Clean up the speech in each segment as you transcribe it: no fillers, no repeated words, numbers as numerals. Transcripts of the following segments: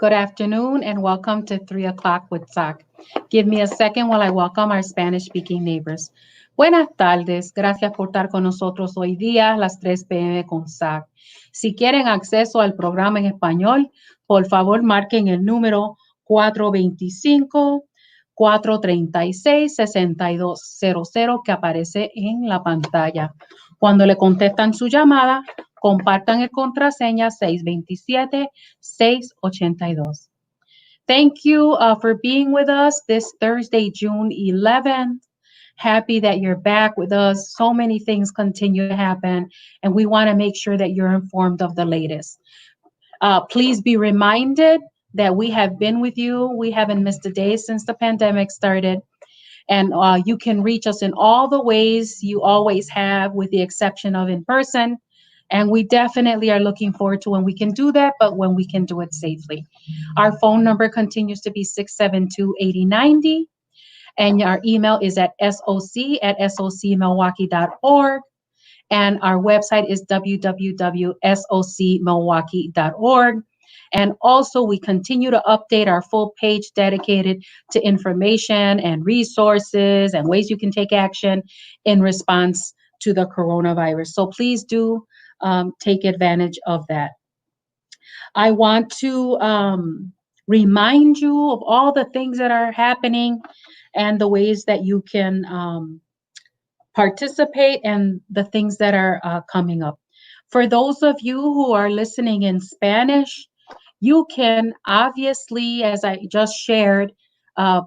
Good afternoon and welcome to 3 o'clock with SOC. Give me a second while I welcome our Spanish-speaking neighbors. Buenas tardes, gracias por estar con nosotros hoy día a las 3 p.m. con SOC. Si quieren acceso al programa en español, por favor marquen el número 425-436-6200 que aparece en la pantalla. Cuando le contestan su llamada, compartan el contraseña 627-682. Thank you for being with us this Thursday, June 11th. Happy that you're back with us. So many things continue to happen, and we want to make sure that you're informed of the latest. Please be reminded that we have been with you. We haven't missed a day since the pandemic started. And you can reach us in all the ways you always have, with the exception of in person. And we definitely are looking forward to when we can do that, but when we can do it safely. Our phone number continues to be 672-8090. And our email is at soc@socmilwaukee.org. And our website is www.socmilwaukee.org. And also, we continue to update our full page dedicated to information and resources and ways you can take action in response to the coronavirus. So please do take advantage of that. I want to remind you of all the things that are happening and the ways that you can participate and the things that are coming up. For those of you who are listening in Spanish, you can obviously, as I just shared,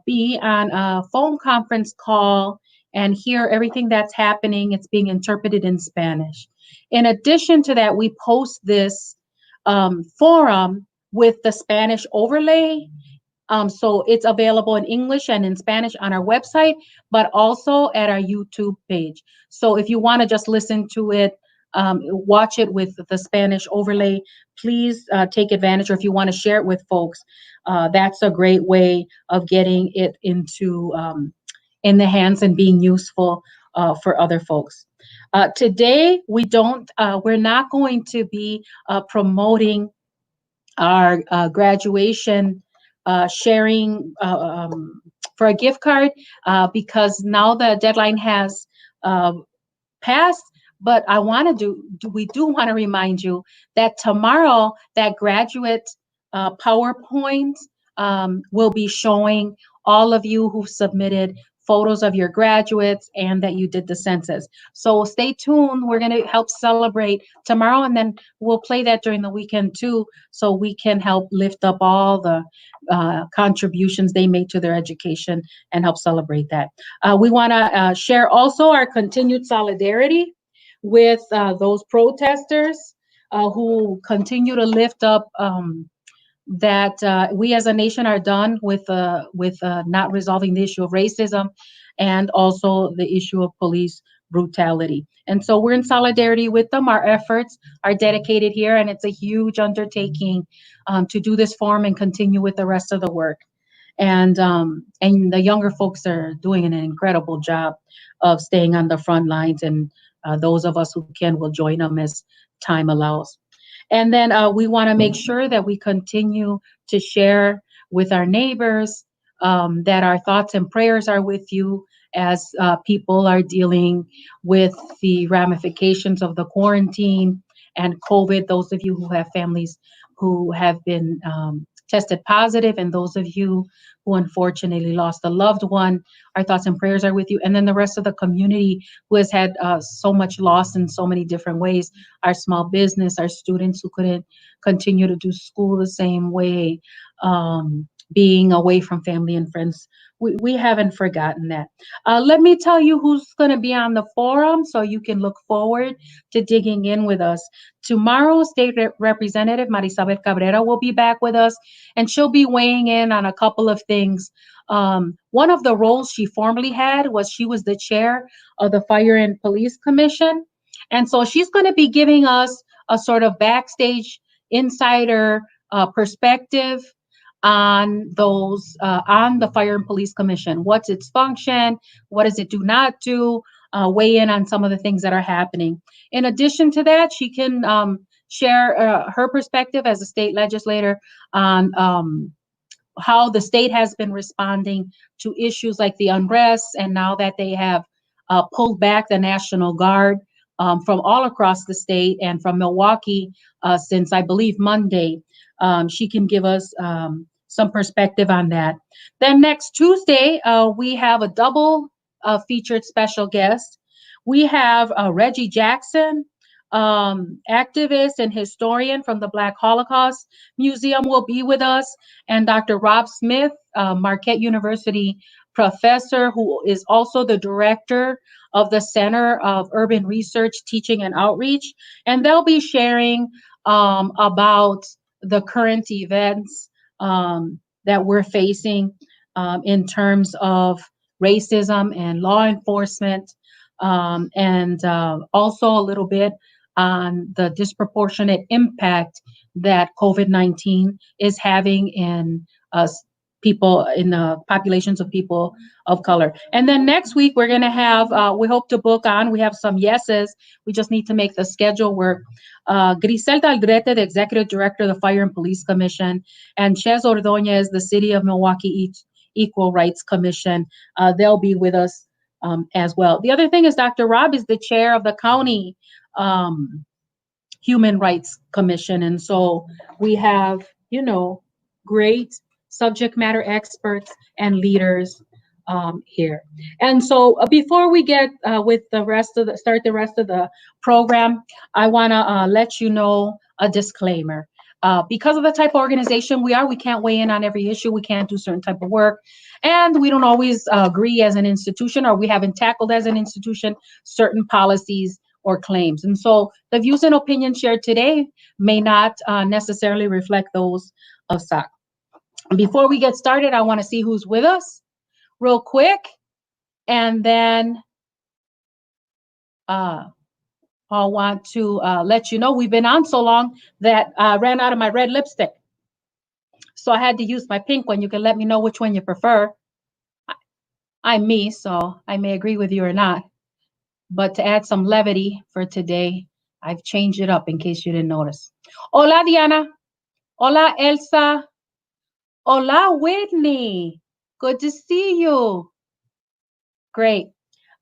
be on a phone conference call and hear everything that's happening. It's being interpreted in Spanish. In addition to that, we post this forum with the Spanish overlay. So it's available in English and in Spanish on our website, but also at our YouTube page. So if you want to just listen to it, watch it with the Spanish overlay, please take advantage. Or if you want to share it with folks, that's a great way of getting it into in the hands and being useful for other folks. Today, we're not going to be promoting our graduation sharing for a gift card because now the deadline has passed. But we do want to remind you that tomorrow that graduate PowerPoint will be showing all of you who submitted photos of your graduates and that you did the census. So stay tuned. We're going to help celebrate tomorrow, and then we'll play that during the weekend too, so we can help lift up all the contributions they made to their education and help celebrate that. We want to share also our continued solidarity with those protesters who continue to lift up that we as a nation are done with not resolving the issue of racism and also the issue of police brutality. And so we're in solidarity with them. Our efforts are dedicated here, and it's a huge undertaking to do this forum and continue with the rest of the work. And the younger folks are doing an incredible job of staying on the front lines, and those of us who can will join them as time allows. And then we want to make sure that we continue to share with our neighbors that our thoughts and prayers are with you as people are dealing with the ramifications of the quarantine and COVID. Those of you who have families who have been tested positive, and those of you who unfortunately lost a loved one, our thoughts and prayers are with you. And then the rest of the community who has had so much loss in so many different ways, our small business, our students who couldn't continue to do school the same way, being away from family and friends. We haven't forgotten that. Let me tell you who's going to be on the forum so you can look forward to digging in with us. Tomorrow, State Representative Marisabel Cabrera will be back with us, and she'll be weighing in on a couple of things. One of the roles she formerly had was she was the chair of the Fire and Police Commission. And so she's going to be giving us a sort of backstage insider perspective on those on the Fire and Police Commission. What's its function? What does it do not do? Weigh in on some of the things that are happening. In addition to that, she can share her perspective as a state legislator on how the state has been responding to issues like the unrest, and now that they have pulled back the National Guard from all across the state and from Milwaukee since I believe Monday. She can give us some perspective on that. Then next Tuesday, we have a double featured special guest. We have Reggie Jackson, activist and historian from the Black Holocaust Museum, will be with us, and Dr. Rob Smith, Marquette University professor, who is also the director of the Center of Urban Research, Teaching, and Outreach, and they'll be sharing about the current events that we're facing in terms of racism and law enforcement, and also a little bit on the disproportionate impact that COVID-19 is having in people, in the populations of people of color. And then next week, we're going to have, we hope to book on, we have some yeses. We just need to make the schedule work. Griselda Aldrete, the Executive Director of the Fire and Police Commission, and Ches Ordonez, the City of Milwaukee Equal Rights Commission. They'll be with us as well. The other thing is Dr. Rob is the chair of the county Human Rights Commission. And so we have, you know, great subject matter experts and leaders here. And so before we get with the rest of the rest of the program, I want to let you know a disclaimer. Because of the type of organization we are, we can't weigh in on every issue. We can't do certain type of work. And we don't always agree as an institution, or we haven't tackled as an institution certain policies or claims. And so the views and opinions shared today may not necessarily reflect those of SOC. Before we get started, I want to see who's with us real quick. And then I want to let you know we've been on so long that I ran out of my red lipstick. So I had to use my pink one. You can let me know which one you prefer. I'm me, so I may agree with you or not. But to add some levity for today, I've changed it up in case you didn't notice. Hola, Diana. Hola, Elsa. Hola, Whitney. Good to see you. Great.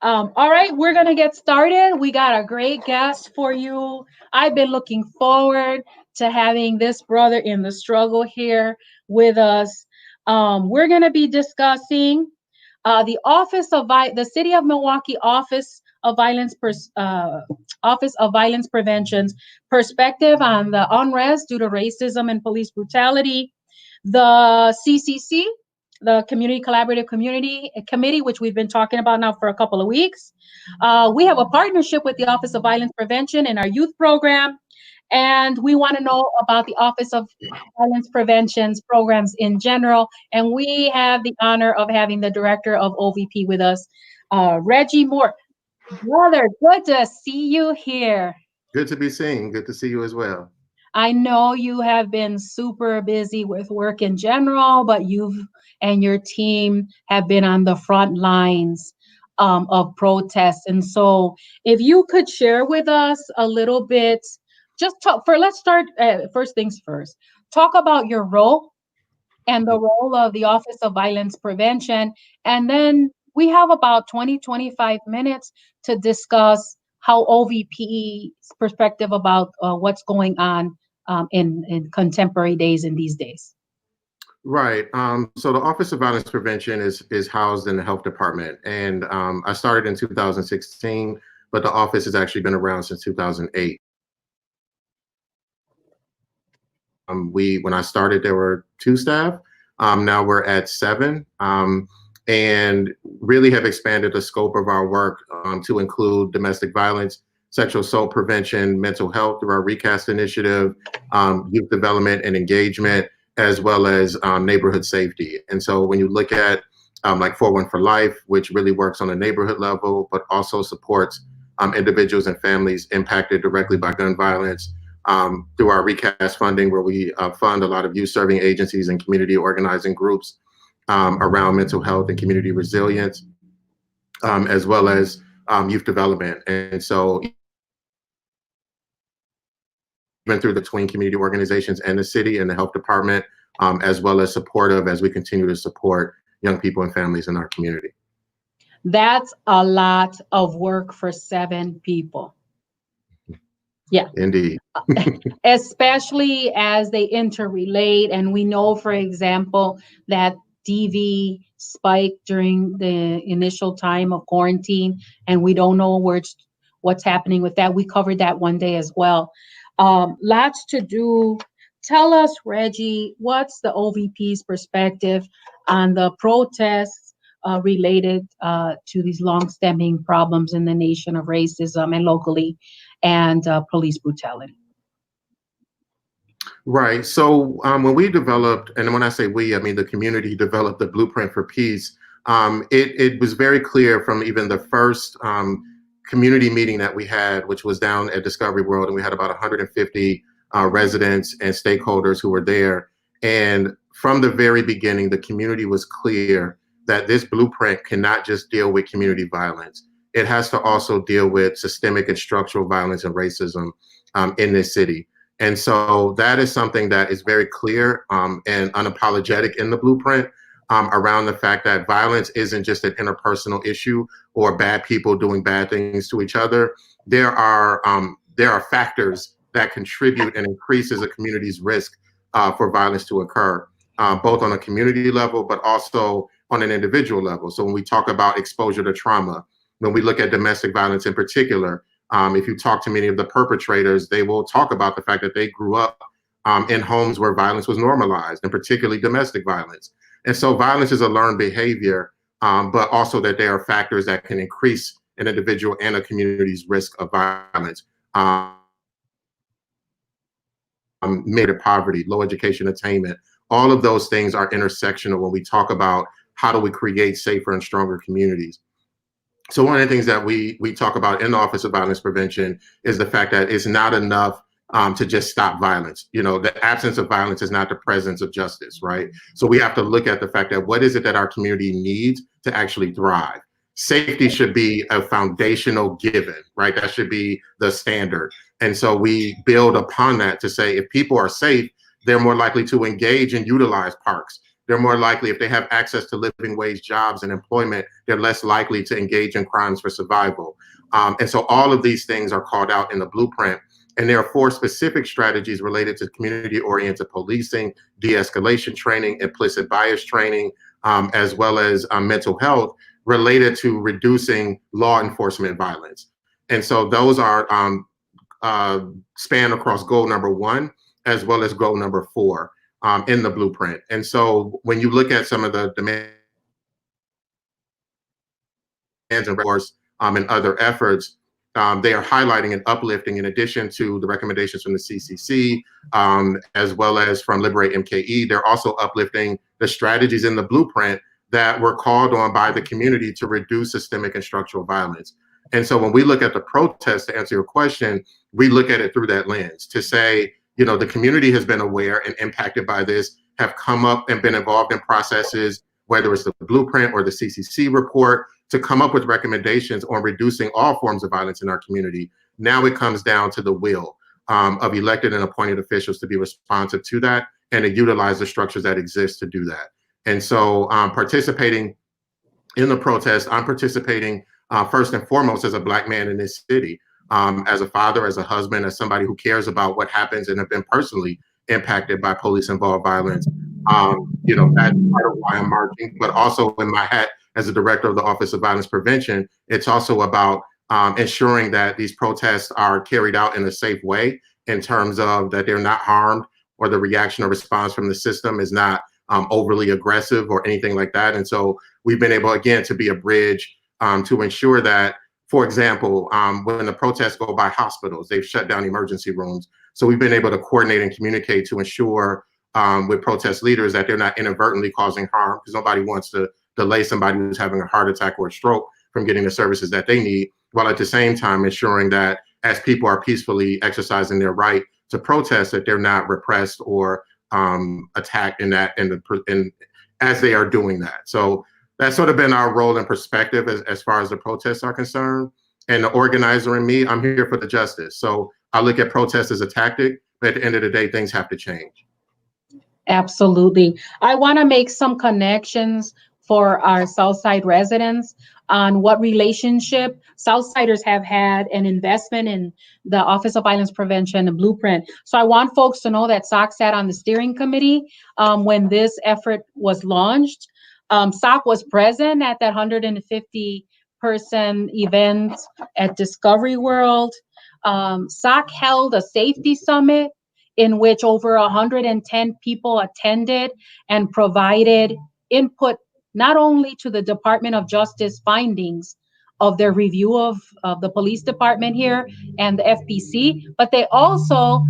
All right, we're going to get started. We got a great guest for you. I've been looking forward to having this brother in the struggle here with us. We're going to be discussing the City of Milwaukee Office of Violence Prevention's perspective on the unrest due to racism and police brutality. The CCC, the Community Collaborative Committee, which we've been talking about now for a couple of weeks. We have a partnership with the Office of Violence Prevention in our youth program, and we want to know about the Office of Violence Prevention's programs in general. And we have the honor of having the director of OVP with us, Reggie Moore. Brother, good to see you here. Good to be seen. Good to see you as well. I know you have been super busy with work in general, but you and your team have been on the front lines of protests. And so if you could share with us a little bit, let's start first things first. Talk about your role and the role of the Office of Violence Prevention. And then we have about 20-25 minutes to discuss how OVP's perspective about what's going on in contemporary days and these days. Right. So the Office of Violence Prevention is housed in the Health Department. And I started in 2016, but the office has actually been around since 2008. When I started, there were 2 staff. Now we're at 7. And really have expanded the scope of our work to include domestic violence, sexual assault prevention, mental health through our Recast initiative, youth development and engagement, as well as neighborhood safety. And so when you look at like 4-1 for Life, which really works on a neighborhood level, but also supports individuals and families impacted directly by gun violence, through our Recast funding, where we fund a lot of youth serving agencies and community organizing groups around mental health and community resilience, as well as youth development. And so even through the between community organizations and the city and the health department, as well as supportive as we continue to support young people and families in our community. That's a lot of work for 7 people. Yeah. Indeed. Especially as they interrelate. And we know, for example, that DV spiked during the initial time of quarantine, and we don't know what's happening with that. We covered that one day as well. Lots to do. Tell us, Reggie, what's the OVP's perspective on the protests related to these long-standing problems in the nation of racism and locally, and police brutality? Right. So when we developed, and when I say we, I mean the community developed the Blueprint for Peace, it was very clear from even the first community meeting that we had, which was down at Discovery World, and we had about 150 residents and stakeholders who were there. And from the very beginning, the community was clear that this blueprint cannot just deal with community violence. It has to also deal with systemic and structural violence and racism in this city. And so that is something that is very clear and unapologetic in the blueprint around the fact that violence isn't just an interpersonal issue or bad people doing bad things to each other. There are factors that contribute and increases a community's risk for violence to occur, both on a community level, but also on an individual level. So when we talk about exposure to trauma, when we look at domestic violence in particular, if you talk to many of the perpetrators, they will talk about the fact that they grew up in homes where violence was normalized, and particularly domestic violence. And so violence is a learned behavior, but also that there are factors that can increase an individual and a community's risk of violence. Major poverty, low education attainment, all of those things are intersectional when we talk about how do we create safer and stronger communities. So one of the things that we talk about in the Office of Violence Prevention is the fact that it's not enough to just stop violence. You know, the absence of violence is not the presence of justice, right? So we have to look at the fact that what is it that our community needs to actually thrive? Safety should be a foundational given, right? That should be the standard. And so we build upon that to say if people are safe, they're more likely to engage and utilize parks. They're more likely, if they have access to living wage jobs and employment, they're less likely to engage in crimes for survival. And so all of these things are called out in the blueprint. And there are 4 specific strategies related to community-oriented policing, de-escalation training, implicit bias training, as well as mental health related to reducing law enforcement violence. And so those are span across goal number 1, as well as goal number 4 in the blueprint. And so when you look at some of the demands and course and other efforts, they are highlighting and uplifting, in addition to the recommendations from the CCC, as well as from Liberate MKE, they're also uplifting the strategies in the blueprint that were called on by the community to reduce systemic and structural violence. And so when we look at the protests, to answer your question, we look at it through that lens to say, you know, the community has been aware and impacted by this, have come up and been involved in processes, whether it's the blueprint or the CCC report, to come up with recommendations on reducing all forms of violence in our community. Now it comes down to the will of elected and appointed officials to be responsive to that and to utilize the structures that exist to do that. And so participating in the protest, I'm participating first and foremost as a Black man in this city, as a father, as a husband, as somebody who cares about what happens and have been personally impacted by police-involved violence. You know, that's part of why I'm marching, but also in my hat as a director of the Office of Violence Prevention, it's also about ensuring that these protests are carried out in a safe way in terms of that they're not harmed or the reaction or response from the system is not overly aggressive or anything like that. And so we've been able, again, to be a bridge to ensure that, for example, when the protests go by hospitals, they've shut down emergency rooms. So we've been able to coordinate and communicate to ensure with protest leaders that they're not inadvertently causing harm, because nobody wants to delay somebody who's having a heart attack or a stroke from getting the services that they need, while at the same time ensuring that as people are peacefully exercising their right to protest, that they're not repressed or attacked as they are doing that. So that's sort of been our role and perspective as far as the protests are concerned. And the organizer in me, I'm here for the justice. So I look at protests as a tactic, at the end of the day, things have to change. Absolutely. I want to make some connections for our Southside residents on what relationship Southsiders have had an investment in the Office of Violence Prevention and Blueprint. So I want folks to know that SOC sat on the steering committee when this effort was launched. SOC was present at that 150-person event at Discovery World. SOC held a safety summit in which over 110 people attended and provided input not only to the Department of Justice findings of their review of the police department here and the FPC, but they also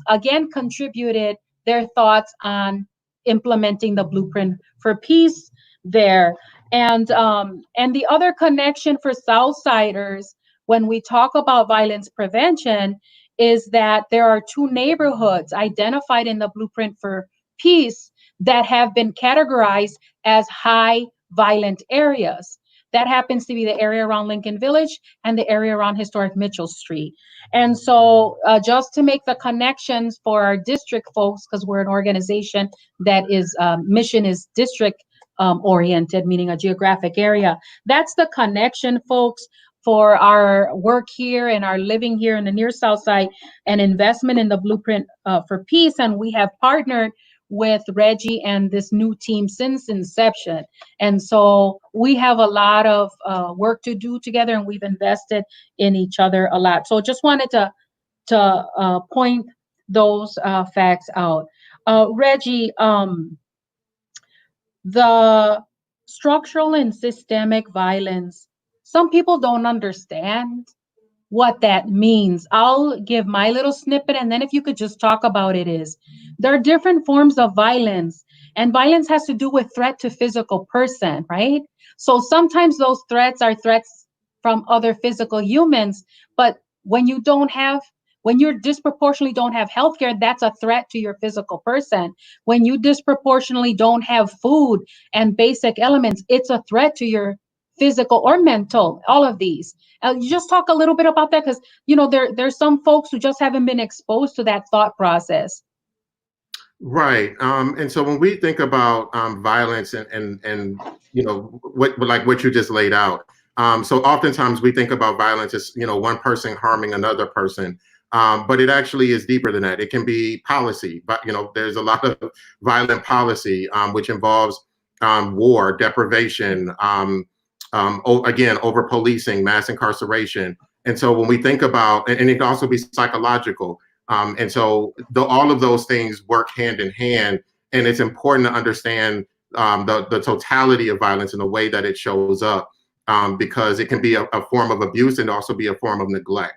again contributed their thoughts on implementing the Blueprint for Peace there. And the other connection for Southsiders when we talk about violence prevention is that there are two neighborhoods identified in the Blueprint for Peace that have been categorized as high violent areas. That happens to be the area around Lincoln Village and the area around historic Mitchell Street. And so just to make the connections for our district folks, because we're an organization that is mission is district oriented, meaning a geographic area. That's the connection, folks, for our work here and our living here in the near South Side and investment in the Blueprint for Peace. And we have partnered with Reggie and this new team since inception. And so we have a lot of work to do together, and we've invested in each other a lot. So just wanted to point those facts out. Reggie, the structural and systemic violence, some people don't understand what that means. I'll give my little snippet, and then if you could just talk about it is, there are different forms of violence, and violence has to do with threat to physical person, right? So sometimes those threats are threats from other physical humans, but when you disproportionately don't have healthcare, that's a threat to your physical person. When you disproportionately don't have food and basic elements, it's a threat to your physical or mental, all of these. You just talk a little bit about that, because there's some folks who just haven't been exposed to that thought process. Right. And so when we think about violence and what you just laid out, so oftentimes we think about violence as one person harming another person, but it actually is deeper than that. It can be policy, but there's a lot of violent policy which involves war, deprivation, again, over policing, mass incarceration. And so when we think about, and it can also be psychological. And so all of those things work hand in hand. And it's important to understand the totality of violence and the way that it shows up, because it can be a form of abuse and also be a form of neglect.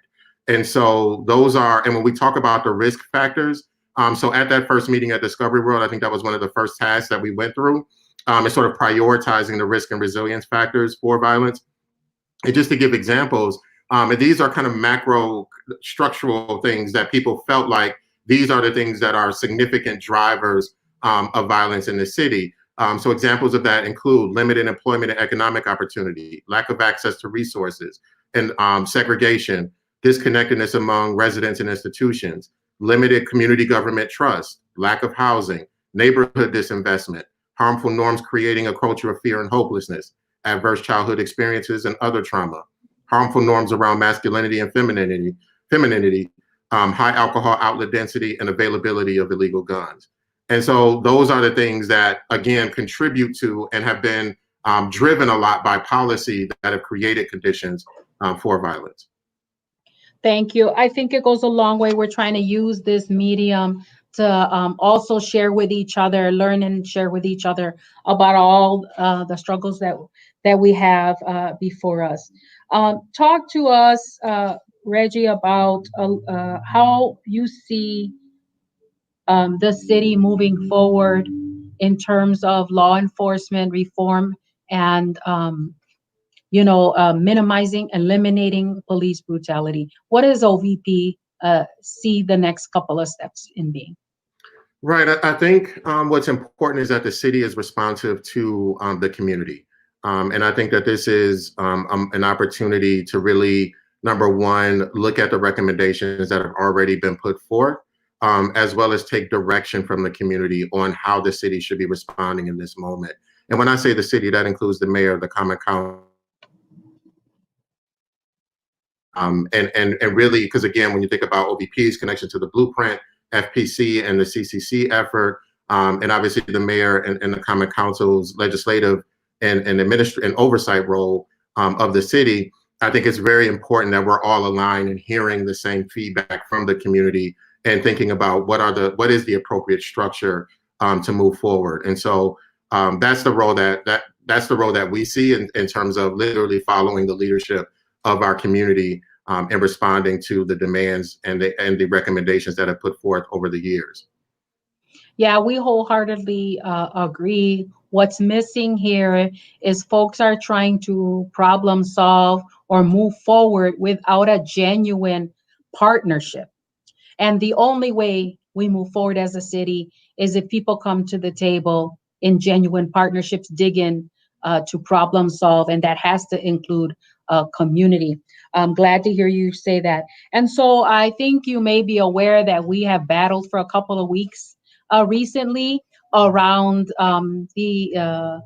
And so and when we talk about the risk factors, so at that first meeting at Discovery World, I think that was one of the first tasks that we went through. Is sort of prioritizing the risk and resilience factors for violence. And just to give examples, and these are kind of macro structural things that people felt like these are the things that are significant drivers of violence in the city. So examples of that include limited employment and economic opportunity, lack of access to resources, and segregation, disconnectedness among residents and institutions, limited community government trust, lack of housing, neighborhood disinvestment, harmful norms creating a culture of fear and hopelessness, adverse childhood experiences and other trauma, harmful norms around masculinity and femininity, high alcohol outlet density and availability of illegal guns. And so those are the things that, again, contribute to and have been driven a lot by policy that have created conditions for violence. Thank you. I think it goes a long way. We're trying to use this medium to also share with each other, learn and share with each other about all the struggles that we have before us. Talk to us, Reggie, about how you see the city moving forward in terms of law enforcement reform and minimizing, eliminating police brutality. What does OVP see the next couple of steps in being? Right. I think what's important is that the city is responsive to the community. And I think that this is an opportunity to really, number one, look at the recommendations that have already been put forth, as well as take direction from the community on how the city should be responding in this moment. And when I say the city, that includes the mayor, the common council, and really, because again, when you think about OVP's connection to the blueprint, FPC and the CCC effort, and obviously the mayor and the common council's legislative and oversight role of the city, I think it's very important that we're all aligned and hearing the same feedback from the community and thinking about what is the appropriate structure to move forward. And so that's the role that we see in terms of literally following the leadership of our community and responding to the demands and the recommendations that are put forth over the years. Yeah, we wholeheartedly agree. What's missing here is folks are trying to problem solve or move forward without a genuine partnership. And the only way we move forward as a city is if people come to the table in genuine partnerships, dig in to problem solve, and that has to include community. I'm glad to hear you say that. And so I think you may be aware that we have battled for a couple of weeks recently around the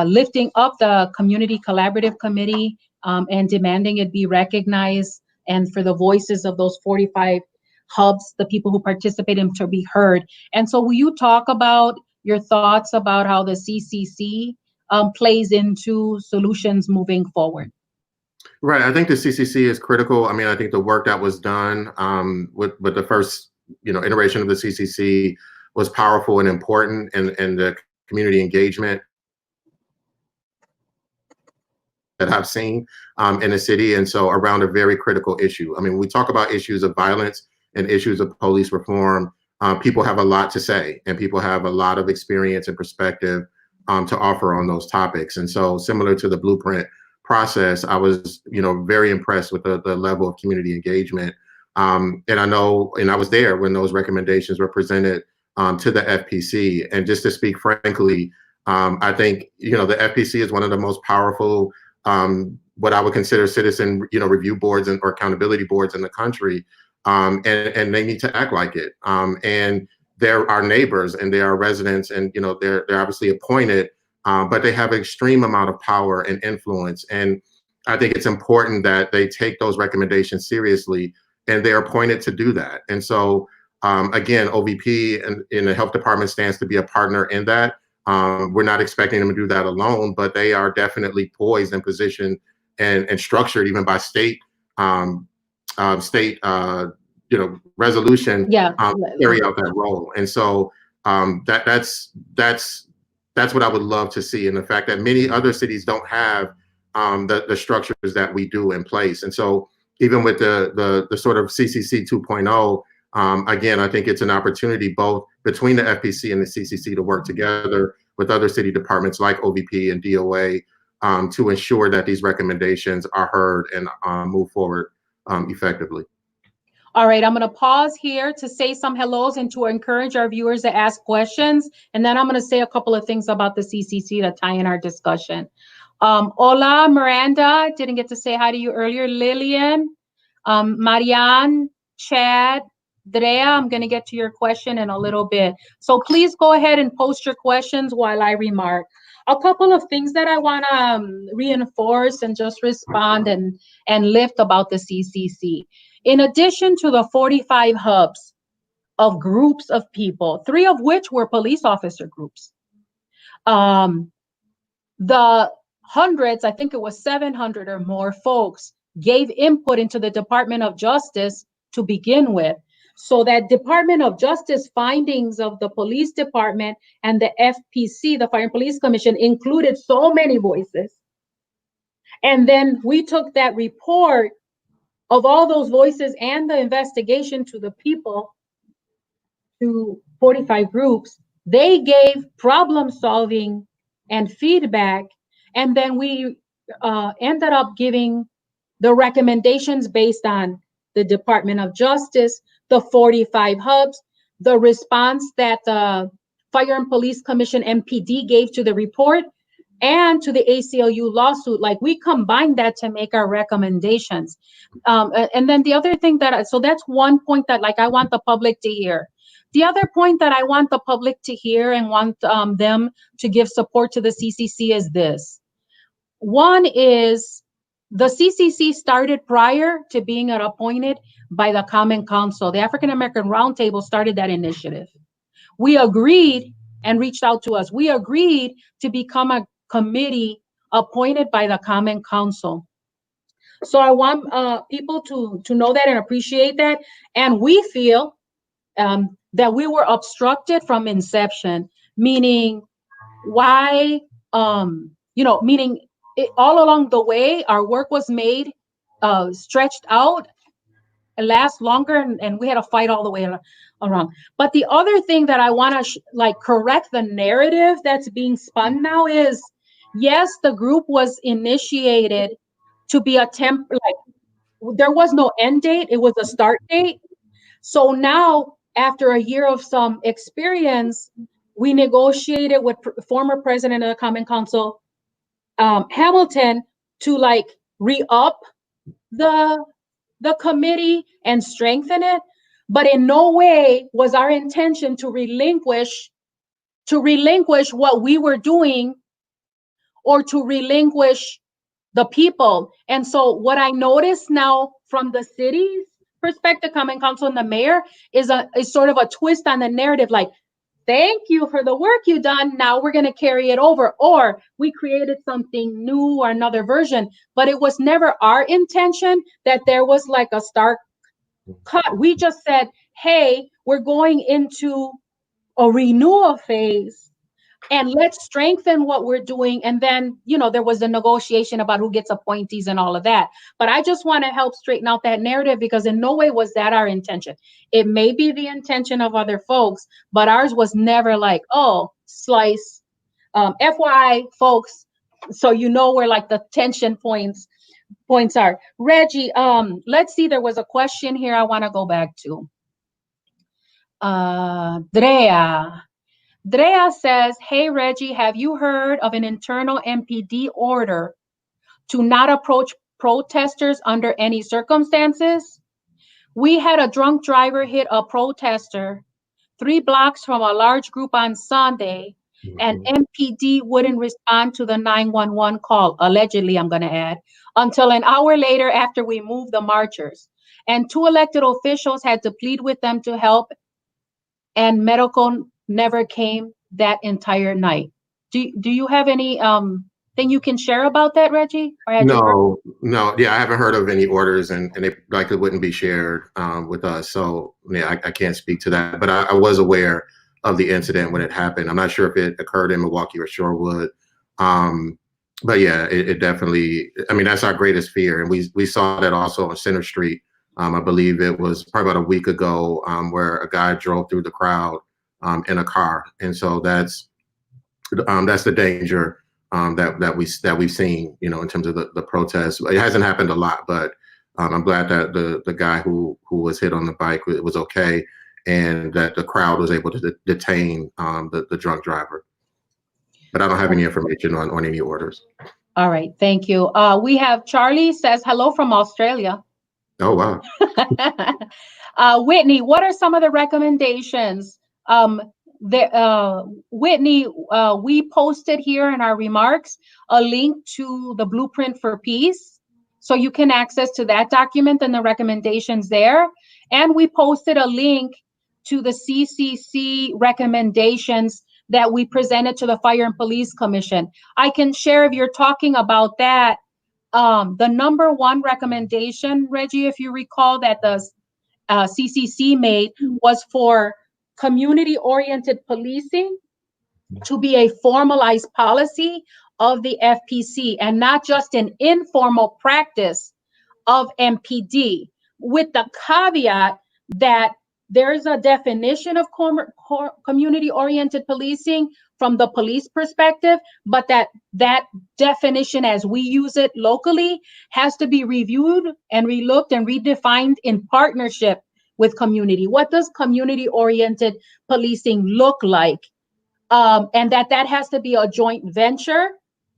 lifting up the Community Collaborative Committee and demanding it be recognized, and for the voices of those 45 hubs, the people who participate in, to be heard. And so will you talk about your thoughts about how the CCC plays into solutions moving forward? Right. I think the CCC is critical. I mean, I think the work that was done with the first iteration of the CCC was powerful and important, and the community engagement that I've seen in the city. And so around a very critical issue. I mean, when we talk about issues of violence and issues of police reform, people have a lot to say, and people have a lot of experience and perspective to offer on those topics. And so similar to the blueprint process, I was, very impressed with the level of community engagement. And I know, and I was there when those recommendations were presented to the FPC. And just to speak frankly, I think, the FPC is one of the most powerful, what I would consider citizen, review boards or accountability boards in the country. And they need to act like it. And they're our neighbors and they are residents, and, they're obviously appointed, but they have an extreme amount of power and influence. And I think it's important that they take those recommendations seriously, and they're appointed to do that. And so, again, OVP and in the health department stands to be a partner in that. We're not expecting them to do that alone, but they are definitely poised and positioned and structured even by state resolution, carry out that role. And so that's what I would love to see, and the fact that many other cities don't have the structures that we do in place. And so even with the sort of CCC 2.0, again, I think it's an opportunity both between the FPC and the CCC to work together with other city departments like OVP and DOA to ensure that these recommendations are heard and move forward effectively. All right, I'm going to pause here to say some hellos and to encourage our viewers to ask questions. And then I'm going to say a couple of things about the CCC to tie in our discussion. Hola, Miranda. Didn't get to say hi to you earlier. Lillian, Marianne, Chad, Drea, I'm going to get to your question in a little bit. So please go ahead and post your questions while I remark. A couple of things that I want to reinforce and just respond and lift about the CCC. In addition to the 45 hubs of groups of people, 3 of which were police officer groups, the hundreds, I think it was 700 or more folks, gave input into the Department of Justice to begin with. So that Department of Justice findings of the police department and the FPC, the Fire and Police Commission, included so many voices. And then we took that report of all those voices and the investigation to the people, to 45 groups. They gave problem solving and feedback. And then we ended up giving the recommendations based on the Department of Justice, the 45 hubs, the response that the Fire and Police Commission MPD gave to the report, and to the ACLU lawsuit. Like, we combined that to make our recommendations. And then the other thing so that's one point that like I want the public to hear. The other point that I want the public to hear and want them to give support to the CCC is this. One is the CCC started prior to being appointed by the Common Council. The African American Roundtable started that initiative. We agreed and reached out to us. We agreed to become a committee appointed by the Common Council. So I want people to know that and appreciate that. And we feel that we were obstructed from inception, meaning why, meaning all along the way, our work was made, stretched out, last longer, and we had to fight all the way around. But the other thing that I want to correct the narrative that's being spun now is, yes, the group was initiated to be there was no end date, it was a start date. So now, after a year of some experience, we negotiated with former president of the Common Council, Hamilton, to re-up the committee and strengthen it. But in no way was our intention to relinquish what we were doing or to relinquish the people. And so what I notice now from the city's perspective, Common Council and the mayor, is sort of a twist on the narrative, like, thank you for the work you've done, now we're going to carry it over, or we created something new or another version. But it was never our intention that there was like a stark cut. We just said, hey, we're going into a renewal phase, and let's strengthen what we're doing. And then, there was a negotiation about who gets appointees and all of that. But I just want to help straighten out that narrative, because in no way was that our intention. It may be the intention of other folks, but ours was never like, oh, slice. FYI, folks, so where the tension points are. Reggie, let's see, there was a question here I want to go back to. Drea says, hey, Reggie, have you heard of an internal MPD order to not approach protesters under any circumstances? We had a drunk driver hit a protester 3 blocks from a large group on Sunday, and MPD wouldn't respond to the 911 call, allegedly, I'm going to add, until an hour later after we moved the marchers. And 2 elected officials had to plead with them to help, and medical never came that entire night. Do you have any thing you can share about that, Reggie? No. Yeah, I haven't heard of any orders, and it likely wouldn't be shared with us. So yeah, I can't speak to that. But I was aware of the incident when it happened. I'm not sure if it occurred in Milwaukee or Shorewood. But yeah, it definitely, that's our greatest fear. And we saw that also on Center Street. I believe it was probably about a week ago, where a guy drove through the crowd in a car. And so that's the danger that we've seen, in terms of the protests. It hasn't happened a lot, but I'm glad that the guy who was hit on the bike was okay, and that the crowd was able to detain the drunk driver. But I don't have any information on any orders. All right, thank you. We have Charlie says hello from Australia. Oh, wow. Whitney, what are some of the recommendations? Whitney, we posted here in our remarks a link to the Blueprint for Peace, so you can access to that document and the recommendations there. And we posted a link to the CCC recommendations that we presented to the Fire and Police Commission. I can share, if you're talking about that, the number 1 recommendation, Reggie, if you recall, that the CCC made was for community-oriented policing to be a formalized policy of the FPC, and not just an informal practice of MPD, with the caveat that there's a definition of community-oriented policing from the police perspective, but that definition as we use it locally has to be reviewed and relooked and redefined in partnership with community. What does community-oriented policing look like? And that has to be a joint venture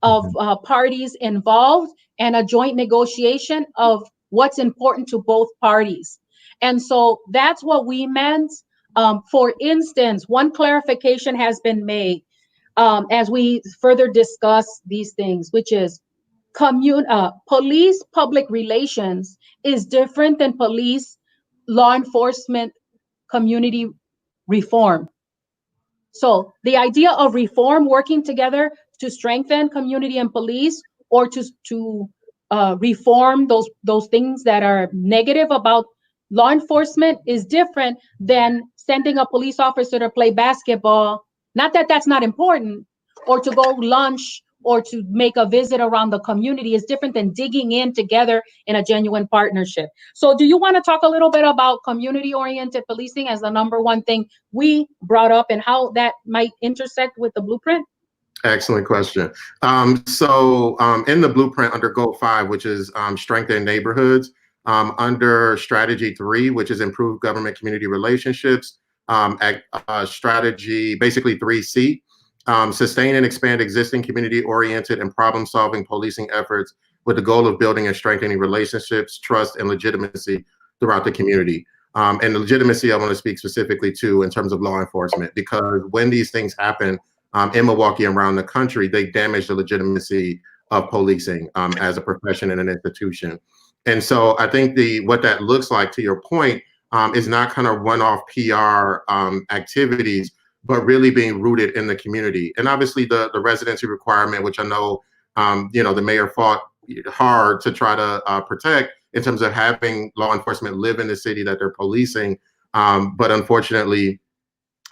of parties involved and a joint negotiation of what's important to both parties. And so that's what we meant. For instance, one clarification has been made as we further discuss these things, which is police public relations is different than police law enforcement community reform. So the idea of reform, working together to strengthen community and police, or to reform those things that are negative about law enforcement, is different than sending a police officer to play basketball. Not that that's not important, or to go lunch, or to make a visit around the community. Is different than digging in together in a genuine partnership. So do you want to talk a little bit about community-oriented policing as the number one thing we brought up, and how that might intersect with the blueprint? Excellent question. So in the blueprint under Goal 5, which is strengthen neighborhoods, under strategy 3, which is improve government community relationships, strategy basically 3C, sustain and expand existing community-oriented and problem-solving policing efforts with the goal of building and strengthening relationships, trust, and legitimacy throughout the community. And legitimacy I want to speak specifically to in terms of law enforcement, because when these things happen in Milwaukee and around the country, they damage the legitimacy of policing as a profession and an institution. And so I think what that looks like, to your point, is not kind of one-off PR activities, but really being rooted in the community. And obviously the residency requirement, which I know, the mayor fought hard to try to protect in terms of having law enforcement live in the city that they're policing. But unfortunately,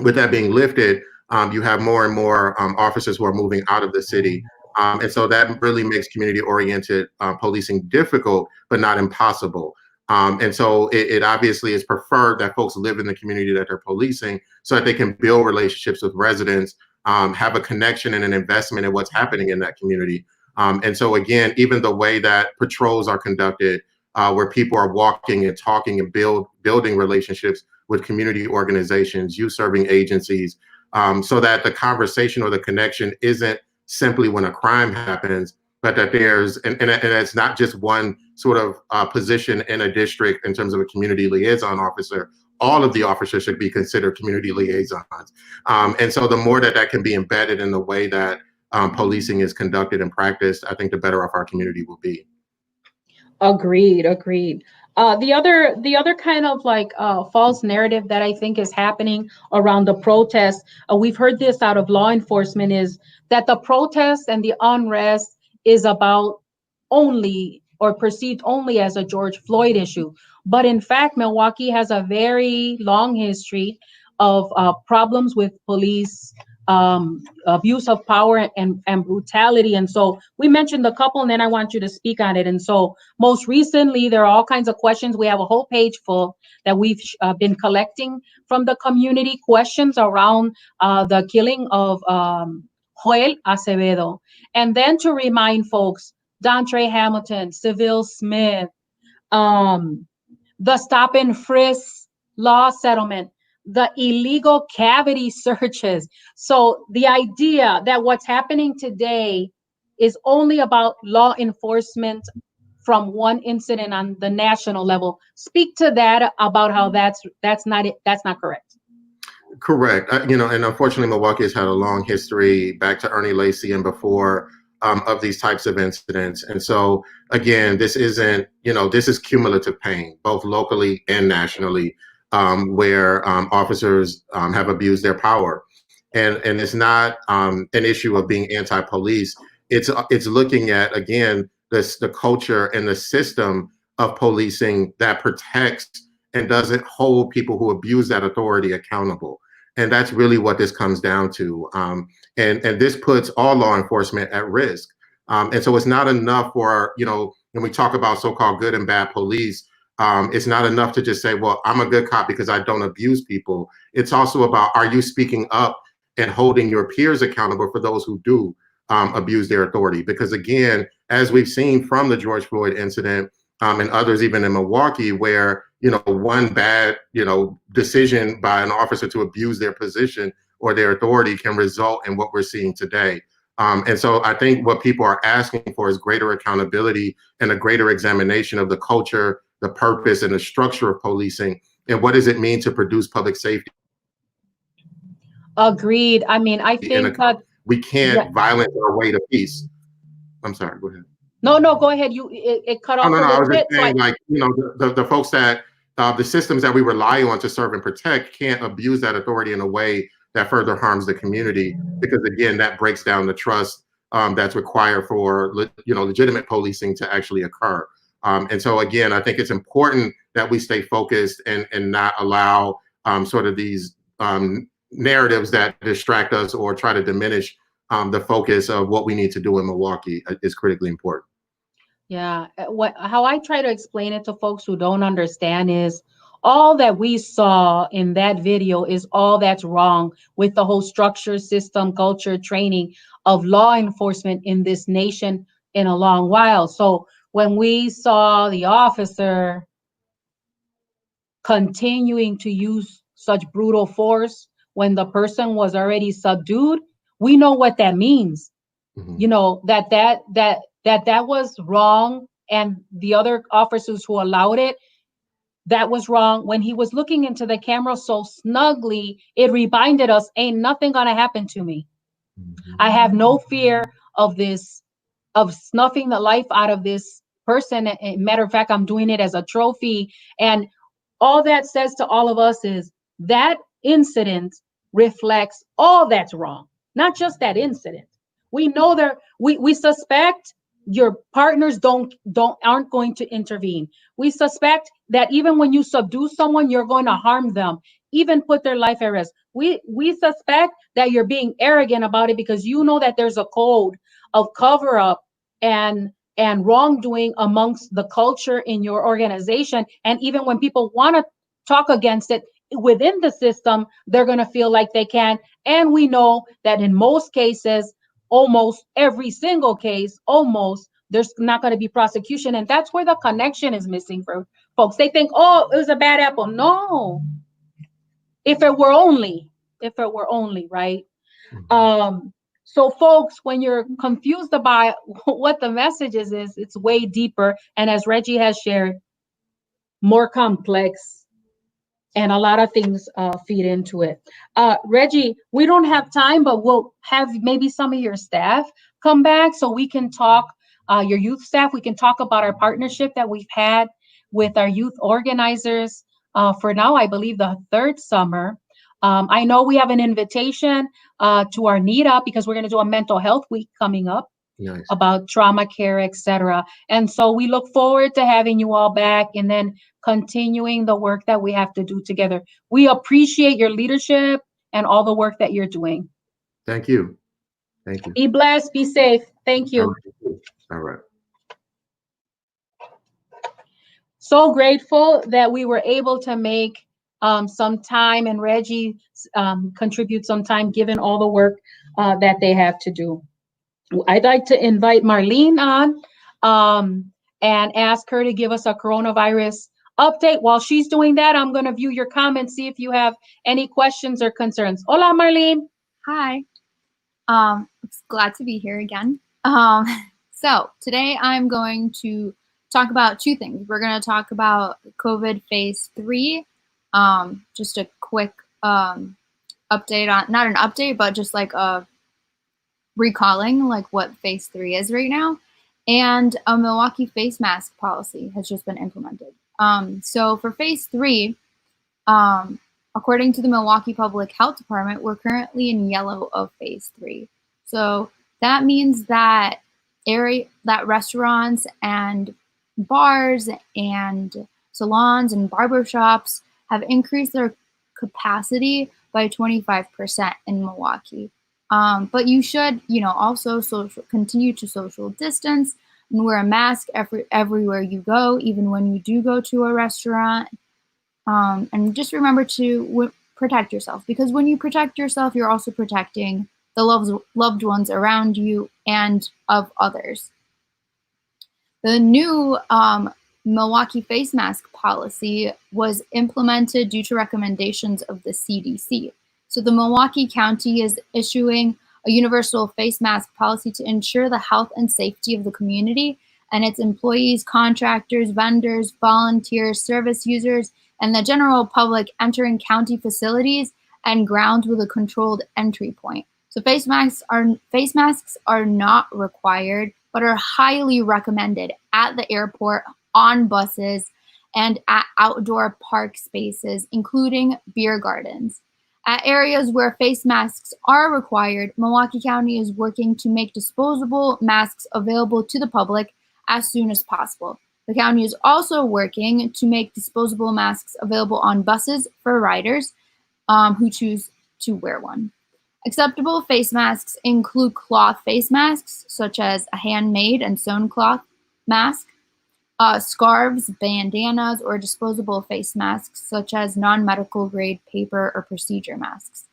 with that being lifted, you have more and more officers who are moving out of the city. And so that really makes community-oriented policing difficult, but not impossible. And so it obviously is preferred that folks live in the community that they're policing so that they can build relationships with residents, have a connection and an investment in what's happening in that community. And so again, even the way that patrols are conducted, where people are walking and talking and building relationships with community organizations, youth serving agencies, so that the conversation or the connection isn't simply when a crime happens, but that there's, and it's not just one sort of position in a district in terms of a community liaison officer. All of the officers should be considered community liaisons. And so the more that can be embedded in the way that policing is conducted and practiced, I think the better off our community will be. Agreed. The other kind of like false narrative that I think is happening around the protests, we've heard this out of law enforcement, is that the protests and the unrest is about only, or perceived only, as a George Floyd issue. But in fact, Milwaukee has a very long history of problems with police abuse of power and brutality. And so we mentioned a couple, and then I want you to speak on it. And so most recently, there are all kinds of questions. We have a whole page full that we've been collecting from the community, questions around the killing of Joel Acevedo. And then to remind folks, Dontre Hamilton, Seville Smith, the stop and frisk law settlement, the illegal cavity searches. So the idea that what's happening today is only about law enforcement from one incident on the national level. Speak to that, about how that's not correct. Correct. And unfortunately, Milwaukee has had a long history back to Ernie Lacy and before of these types of incidents. And so again, this isn't, this is cumulative pain, both locally and nationally, where officers have abused their power. And it's not an issue of being anti-police. It's looking at, again, the culture and the system of policing that protects and doesn't hold people who abuse that authority accountable. And that's really what this comes down to. And this puts all law enforcement at risk. And so it's not enough for, when we talk about so-called good and bad police, it's not enough to just say, well, I'm a good cop because I don't abuse people. It's also about, are you speaking up and holding your peers accountable for those who do abuse their authority? Because again, as we've seen from the George Floyd incident and others even in Milwaukee, where one bad decision by an officer to abuse their position or their authority can result in what we're seeing today. And so I think what people are asking for is greater accountability and a greater examination of the culture, the purpose, and the structure of policing, and what does it mean to produce public safety. Agreed. I mean, I think that we can't violence our way to peace. I'm sorry, go ahead. No, go ahead. It cut off. No, I was just saying, like, you know, the folks that the systems that we rely on to serve and protect can't abuse that authority in a way that further harms the community, because again, that breaks down the trust that's required for legitimate policing to actually occur. And so again, I think it's important that we stay focused and not allow sort of these narratives that distract us or try to diminish the focus of what we need to do in Milwaukee is critically important. Yeah, how I try to explain it to folks who don't understand is all that we saw in that video is all that's wrong with the whole structure, system, culture, training of law enforcement in this nation in a long while. So when we saw the officer continuing to use such brutal force when the person was already subdued, we know what that means. Mm-hmm. You know, that was wrong, and the other officers who allowed it, that was wrong. When he was looking into the camera so snugly, it reminded us, ain't nothing gonna happen to me. Mm-hmm. I have no fear of this, of snuffing the life out of this person. Matter of fact, I'm doing it as a trophy. And all that says to all of us is that incident reflects all that's wrong, not just that incident. We know that we suspect your partners aren't going to intervene. We suspect that even when you subdue someone, you're going to harm them, even put their life at risk. We suspect that you're being arrogant about it because you know that there's a code of cover up and wrongdoing amongst the culture in your organization. And even when people want to talk against it within the system, they're going to feel like they can. And we know that in most cases, almost every single case, there's not going to be prosecution. And that's where the connection is missing for folks. They think, oh, it was a bad apple. No. If it were only, right? Mm-hmm. So folks, when you're confused about what the message is, it's way deeper. And as Reggie has shared, more complex. And a lot of things feed into it. Reggie, we don't have time, but we'll have maybe some of your staff come back so we can talk, your youth staff, we can talk about our partnership that we've had with our youth organizers for now, I believe the third summer. I know we have an invitation to our meetup because we're going to do a mental health week coming up. Nice. About trauma care, etc. And so we look forward to having you all back and then continuing the work that we have to do together. We appreciate your leadership and all the work that you're doing. Thank you. Thank you. Be blessed. Be safe. Thank you. All right. So grateful that we were able to make some time, and Reggie contribute some time given all the work that they have to do. I'd like to invite Marlene on and ask her to give us a coronavirus update. While she's doing that, I'm going to view your comments, see if you have any questions or concerns. Hola, Marlene. Hi. Glad to be here again. So today I'm going to talk about two things. We're going to talk about COVID phase 3, just a quick update on, not an update, but just like a recalling like what phase 3 is right now, and a Milwaukee face mask policy has just been implemented. So for phase 3, according to the Milwaukee Public Health Department, we're currently in yellow of phase 3. So that means that restaurants and bars and salons and barbershops have increased their capacity by 25% in Milwaukee. But you should, also continue to social distance and wear a mask everywhere you go, even when you do go to a restaurant. And just remember to protect yourself, because when you protect yourself, you're also protecting the loved ones around you and of others. The new Milwaukee face mask policy was implemented due to recommendations of the CDC. So the Milwaukee County is issuing a universal face mask policy to ensure the health and safety of the community and its employees, contractors, vendors, volunteers, service users, and the general public entering county facilities and grounds with a controlled entry point. So face masks are not required, but are highly recommended at the airport, on buses, and at outdoor park spaces, including beer gardens. At areas where face masks are required, Milwaukee County is working to make disposable masks available to the public as soon as possible. The county is also working to make disposable masks available on buses for riders who choose to wear one. Acceptable face masks include cloth face masks, such as a handmade and sewn cloth mask, scarves, bandanas, or disposable face masks, such as non-medical grade paper or procedure masks.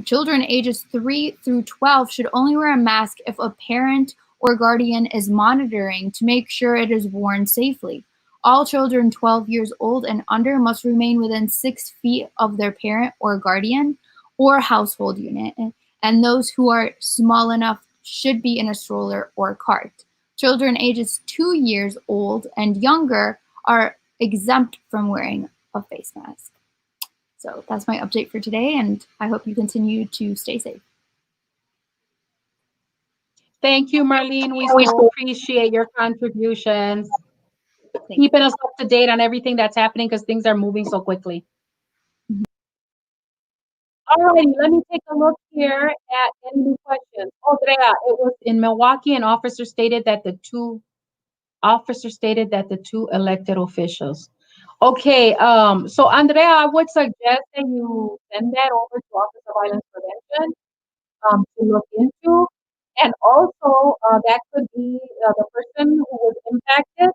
Children ages 3 through 12 should only wear a mask if a parent or guardian is monitoring to make sure it is worn safely. All children 12 years old and under must remain within 6 feet of their parent or guardian or household unit, and those who are small enough should be in a stroller or cart. Children ages 2 years old and younger are exempt from wearing a face mask. So that's my update for today, and I hope you continue to stay safe. Thank you, Marlene. We so appreciate your contributions. Keeping us up to date on everything that's happening because things are moving so quickly. All righty, let me take a look here at any new questions. Andrea, it was in Milwaukee, an officer stated that the two elected officials. Okay, so Andrea, I would suggest that you send that over to Office of Violence Prevention to look into. And also, that could be the person who was impacted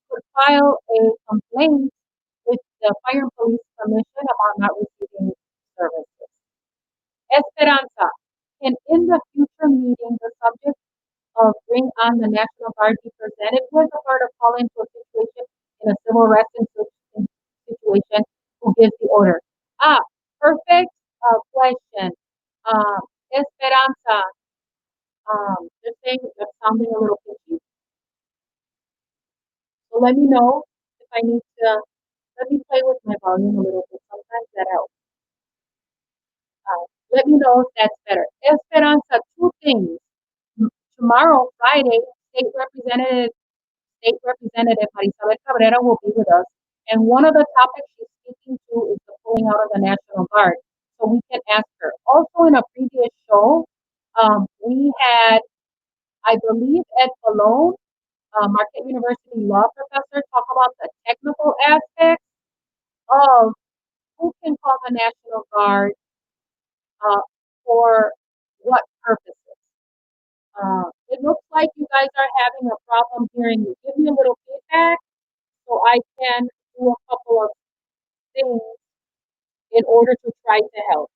could file a complaint with the Fire and Police Commission about not receiving services. Esperanza, can in the future meeting the subject of bring on the National Guard be presented with a part of fall into a situation in a civil arrest situation who gives the order? Perfect question. Esperanza, this thing is sounding a little fishy. So let me know if I need to, let me play with my volume a little bit. Sometimes that helps. Let me know if that's better. Esperanza, two things. Tomorrow, Friday, State Representative Marisabel Cabrera will be with us. And one of the topics she's speaking to is the pulling out of the National Guard. So we can ask her. Also, in a previous show, we had, I believe, Ed Falone, Marquette University law professor, talk about the technical aspects of who can call the National Guard for what purposes. It looks like you guys are having a problem hearing me. Give me a little feedback so I can do a couple of things in order to try to help.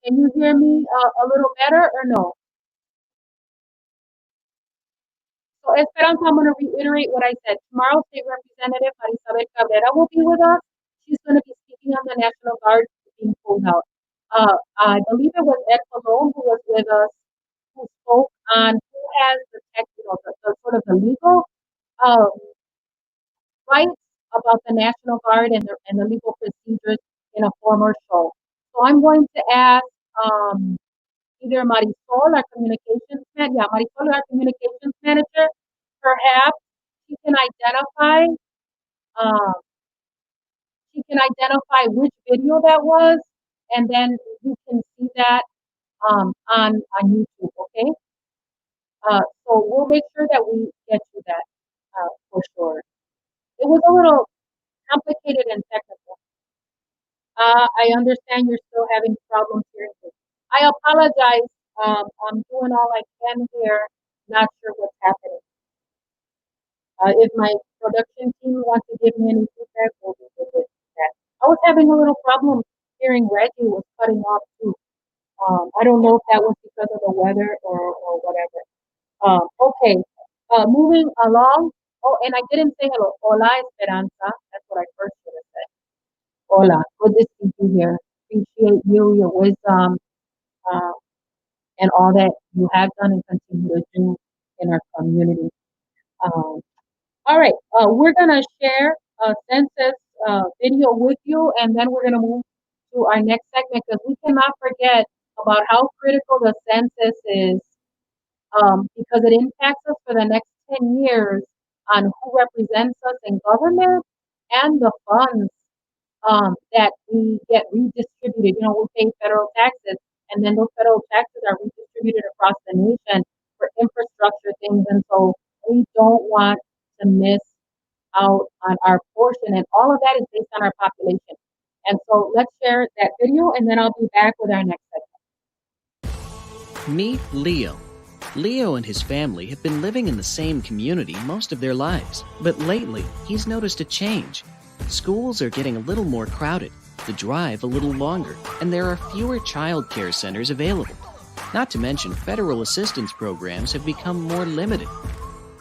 Can you hear me a little better or no? So Esperanza, I'm going to reiterate what I said. Tomorrow, State Representative Marisabel Cabrera will be with us. She's going to be speaking on the National Guard being pulled out. I believe it was Ed Falone who was with us, who spoke on who has the sort of the legal rights about the National Guard and the legal procedures in a former show. So I'm going to ask either Marisol, our communications manager, perhaps she can identify which video that was, and then you can see that on YouTube, okay? So we'll make sure that we get to that for sure. It was a little complicated and technical. I understand you're still having problems hearing me. I apologize. I'm doing all I can here. Not sure what's happening. If my production team wants to give me any feedback, we'll be good with that. I was having a little problem hearing Reggie was cutting off too. I don't know if that was because of the weather or whatever. Okay, moving along. Oh, and I didn't say hello. Hola, Esperanza. That's what I first should have said. Hola, good to see you here. Appreciate you, your wisdom, uh, and all that you have done and continue to do in our community. Um, all right, we're gonna share a census video with you, and then we're gonna move to our next segment because we cannot forget about how critical the census is, because it impacts us for the next 10 years on who represents us in government and the funds that we get redistributed. You know, we pay federal taxes, and then those federal taxes are redistributed across the nation for infrastructure things. And so we don't want to miss out on our portion. And all of that is based on our population. And so let's share that video, and then I'll be back with our next segment. Meet Leo. Leo and his family have been living in the same community most of their lives, but lately he's noticed a change. Schools are getting a little more crowded, the drive a little longer, and there are fewer child care centers available. Not to mention federal assistance programs have become more limited.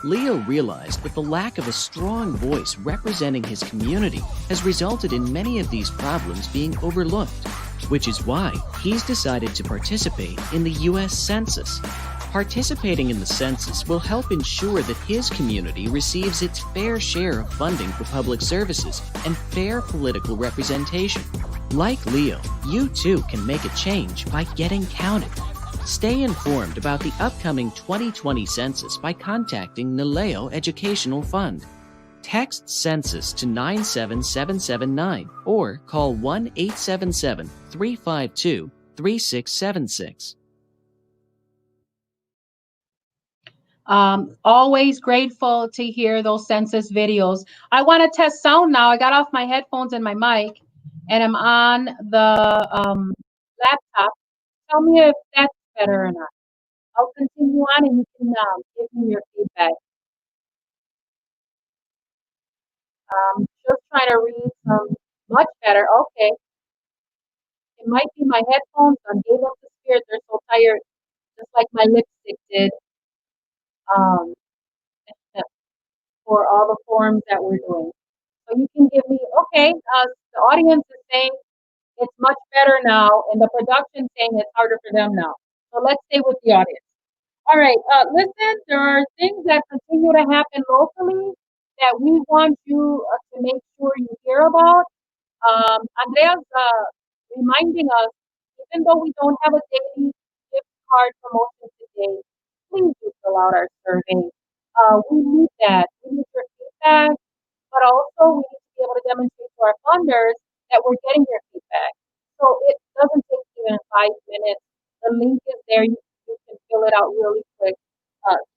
Leo realized that the lack of a strong voice representing his community has resulted in many of these problems being overlooked, which is why he's decided to participate in the U.S. Census. Participating in the census will help ensure that his community receives its fair share of funding for public services and fair political representation. Like Leo, you too can make a change by getting counted. Stay informed about the upcoming 2020 census by contacting Naleo Educational Fund. Text census to 97779 or call 1-877-352-3676. Always grateful to hear those census videos. I want to test sound now. I got off my headphones and my mic, and I'm on the laptop. Tell me if that's better or not. I'll continue on, and you can give me your feedback. Just trying to read some much better. Okay. It might be my headphones. I'm gave up the spirit. They're so tired, just like my lipstick did. Um, for all the forums that we're doing. So you can give me, okay, the audience is saying it's much better now, and the production saying it's harder for them now. So let's stay with the audience. All right, listen, there are things that continue to happen locally that we want you to make sure you hear about. Andrea's reminding us, even though we don't have a daily gift card promotion today, please do fill out our survey. We need that. We need your feedback, but also we need to be able to demonstrate to our funders that we're getting your feedback. So it doesn't take even 5 minutes. The link is there. You can fill it out really quick.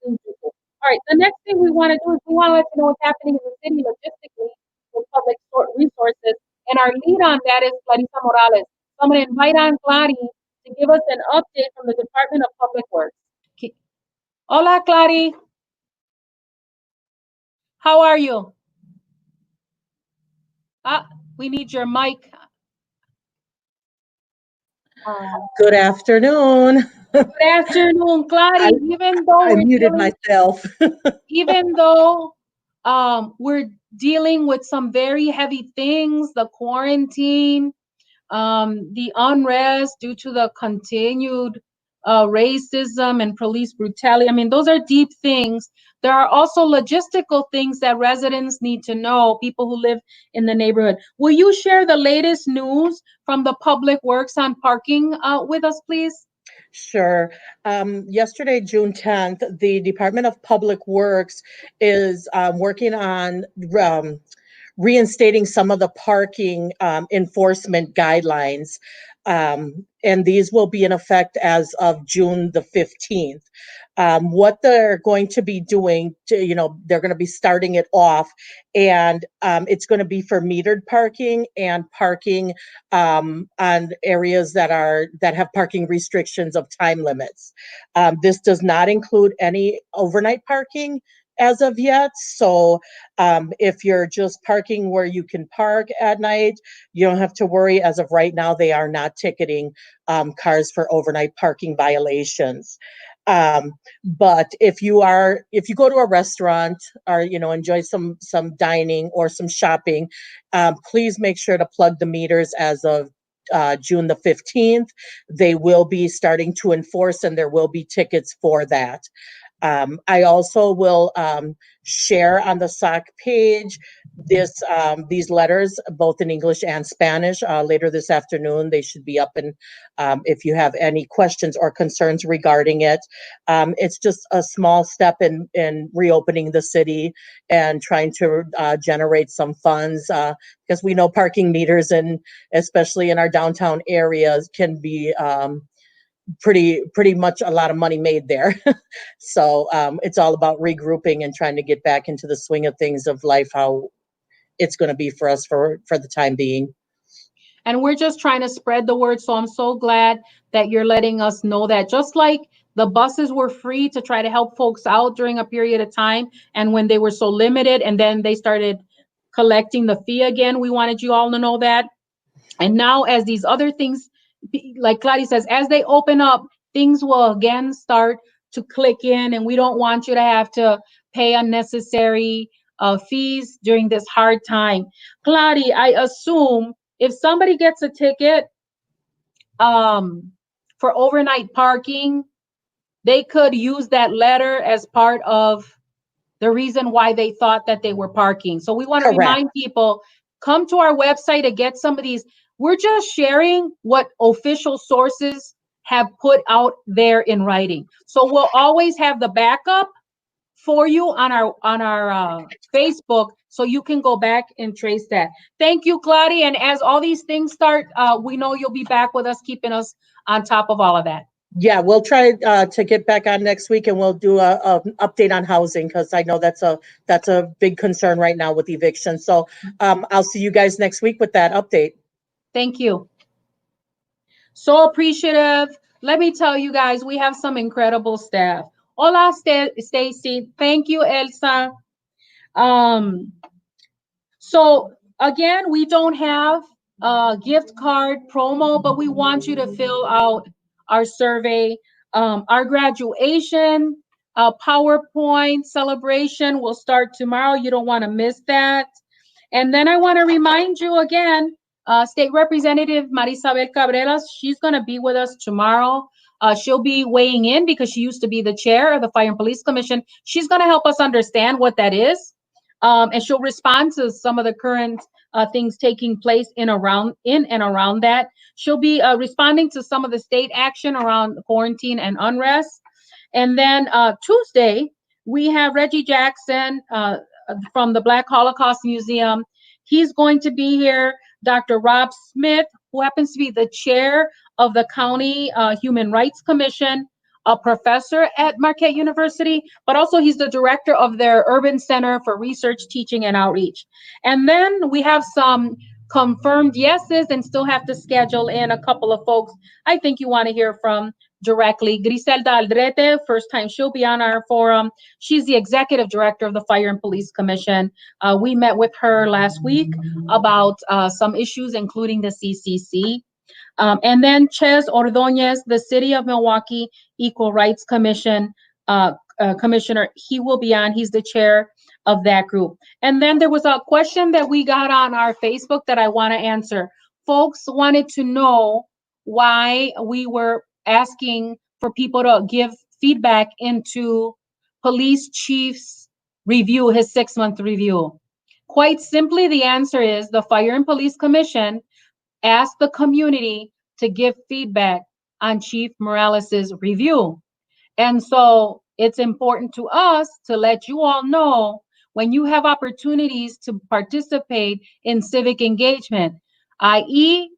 Please do this. All right, the next thing we want to do is we want to let you know what's happening in the city logistically with public resources. And our lead on that is Clarissa Morales. So I'm going to invite on Clary to give us an update from the Department of Public Works. Okay. Hola, Clary. How are you? We need your mic. Good afternoon. Good afternoon, Clary. Even though I muted myself. Even though we're dealing with some very heavy things, the quarantine, the unrest due to the continued racism and police brutality. I mean, those are deep things. There are also logistical things that residents need to know, people who live in the neighborhood. Will you share the latest news from the Public Works on parking with us, please? Sure. Yesterday, June 10th, the Department of Public Works is working on reinstating some of the parking enforcement guidelines. And these will be in effect as of June the 15th. What they're going to be doing, they're going to be starting it off, and it's going to be for metered parking and parking on areas that have parking restrictions of time limits. This does not include any overnight parking as of yet. So if you're just parking where you can park at night, you don't have to worry. As of right now, they are not ticketing cars for overnight parking violations. But if you go to a restaurant or, enjoy some dining or some shopping, please make sure to plug the meters as of June the 15th. They will be starting to enforce, and there will be tickets for that. I also will share on the SOC page these letters, both in English and Spanish, later this afternoon. They should be up, and if you have any questions or concerns regarding it, it's just a small step in reopening the city and trying to generate some funds, because we know parking meters, and especially in our downtown areas, can be pretty much a lot of money made there. So it's all about regrouping and trying to get back into the swing of things of life, how it's going to be for us for the time being. And we're just trying to spread the word. So I'm so glad that you're letting us know that, just like the buses were free to try to help folks out during a period of time, and when they were so limited, and then they started collecting the fee again, we wanted you all to know that. And now, as these other things, like Claudia says, as they open up, things will again start to click in, and we don't want you to have to pay unnecessary fees during this hard time. Claudia, I assume if somebody gets a ticket for overnight parking, they could use that letter as part of the reason why they thought that they were parking. So we want to remind people, come to our website to get some of these. We're just sharing what official sources have put out there in writing. So we'll always have the backup for you on our Facebook, so you can go back and trace that. Thank you, Claudia. And as all these things start, we know you'll be back with us, keeping us on top of all of that. Yeah, we'll try to get back on next week, and we'll do an update on housing, because I know that's a big concern right now with eviction. So I'll see you guys next week with that update. Thank you. So appreciative. Let me tell you guys, we have some incredible staff. Hola, Stacy. Thank you, Elsa. So again, we don't have a gift card promo, but we want you to fill out our survey. Our graduation PowerPoint celebration will start tomorrow. You don't want to miss that. And then I want to remind you again, State Representative Marisabel Cabreras, she's going to be with us tomorrow. She'll be weighing in because she used to be the chair of the Fire and Police Commission. She's going to help us understand what that is. And she'll respond to some of the current things taking place in and around that. She'll be responding to some of the state action around quarantine and unrest. And then Tuesday, we have Reggie Jackson from the Black Holocaust Museum. He's going to be here. Dr. Rob Smith, who happens to be the chair of the County Human Rights Commission, a professor at Marquette University, but also he's the director of their Urban Center for Research, Teaching, and Outreach. And then we have some confirmed yeses and still have to schedule in a couple of folks I think you want to hear from directly. Griselda Aldrete, first time she'll be on our forum. She's the executive director of the Fire and Police Commission. We met with her last week about some issues, including the CCC. And then Ches Ordonez, the City of Milwaukee Equal Rights Commission commissioner, he will be on. He's the chair of that group. And then there was a question that we got on our Facebook that I want to answer. Folks wanted to know why we were asking for people to give feedback into police chief's review, his 6-month review. Quite simply, the answer is the Fire and Police Commission asked the community to give feedback on Chief Morales's review. And so it's important to us to let you all know when you have opportunities to participate in civic engagement, i.e.,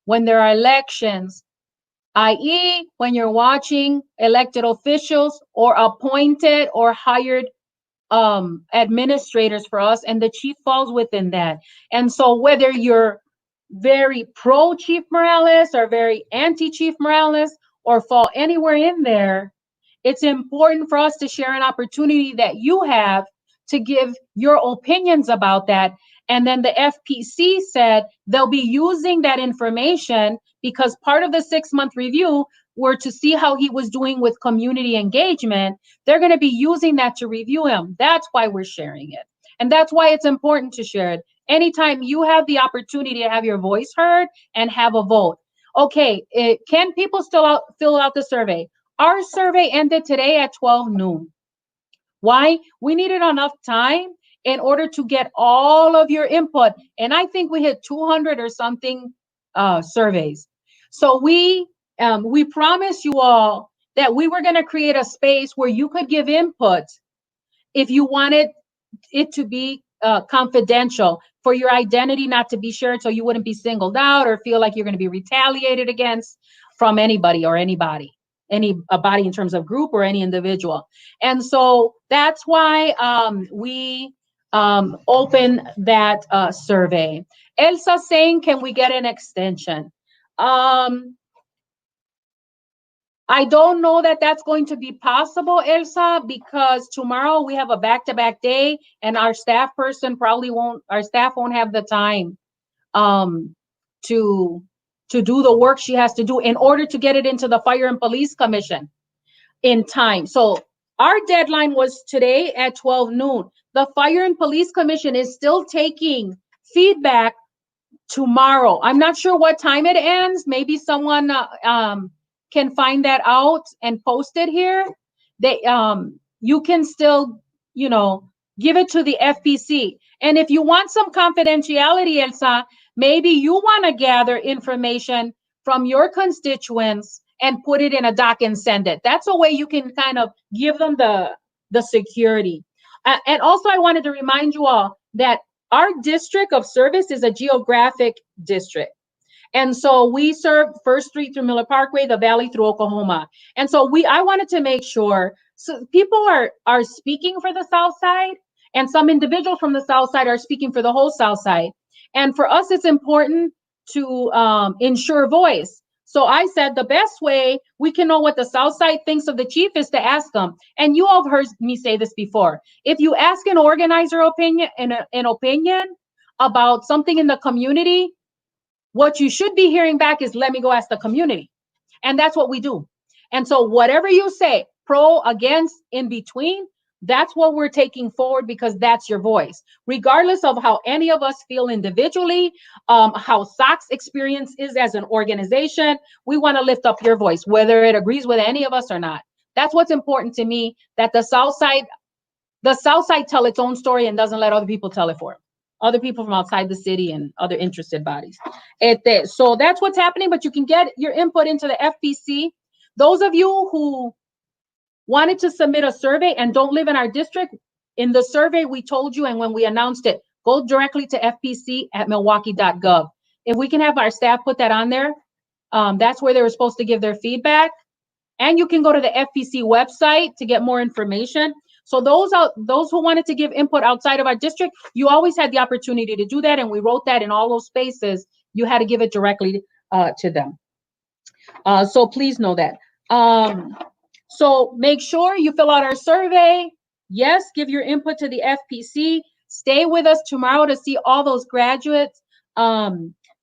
when there are elections, i.e., when you're watching elected officials or appointed or hired administrators for us, and the chief falls within that. And so whether you're very pro Chief Morales or very anti Chief Morales or fall anywhere in there, it's important for us to share an opportunity that you have to give your opinions about that. And then the FPC said they'll be using that information because part of the 6-month review, were to see how he was doing with community engagement, they're going to be using that to review him. That's why we're sharing it. And that's why it's important to share it. Anytime you have the opportunity to have your voice heard and have a vote. Okay, can people still fill out the survey? Our survey ended today at 12 noon. Why? We needed enough time in order to get all of your input. And I think we hit 200 or something surveys. So we promised you all that we were going to create a space where you could give input if you wanted it to be confidential, for your identity not to be shared, so you wouldn't be singled out or feel like you're going to be retaliated against from anybody or anybody, a body in terms of group or any individual. And so that's why we open that survey. Elsa saying, can we get an extension? I don't know that that's going to be possible, Elsa, because tomorrow we have a back-to-back day and our staff won't have the time to do the work she has to do in order to get it into the Fire and Police Commission in time. So our deadline was today at 12 noon. The Fire and Police Commission is still taking feedback tomorrow. I'm not sure what time it ends. Maybe someone can find that out and post it here. You can still, give it to the FPC. And if you want some confidentiality, Elsa, maybe you want to gather information from your constituents and put it in a doc and send it. That's a way you can kind of give them the security. And also I wanted to remind you all that our district of service is a geographic district. And so we serve First Street through Miller Parkway, the Valley through Oklahoma. And so I wanted to make sure, so people are speaking for the South Side, and some individuals from the South Side are speaking for the whole South Side. And for us, it's important to ensure voice. So I said the best way we can know what the South Side thinks of the chief is to ask them. And you all have heard me say this before. If you ask an organizer an opinion about something in the community, what you should be hearing back is, let me go ask the community. And that's what we do. And so whatever you say, pro, against, in between, that's what we're taking forward, because that's your voice. Regardless of how any of us feel individually, how SOC's experience is as an organization, we want to lift up your voice, whether it agrees with any of us or not. That's what's important to me, that the South Side tell its own story and doesn't let other people tell it for them. Other people from outside the city and other interested bodies. So that's what's happening, but you can get your input into the FPC. Those of you who wanted to submit a survey and don't live in our district, in the survey we told you, and when we announced it, go directly to fpc@milwaukee.gov. If we can have our staff put that on there, that's where they were supposed to give their feedback. And you can go to the FPC website to get more information. So those who wanted to give input outside of our district, you always had the opportunity to do that, and we wrote that in all those spaces. You had to give it directly to them. So please know that. So make sure you fill out our survey. Yes, give your input to the FPC. Stay with us tomorrow to see all those graduates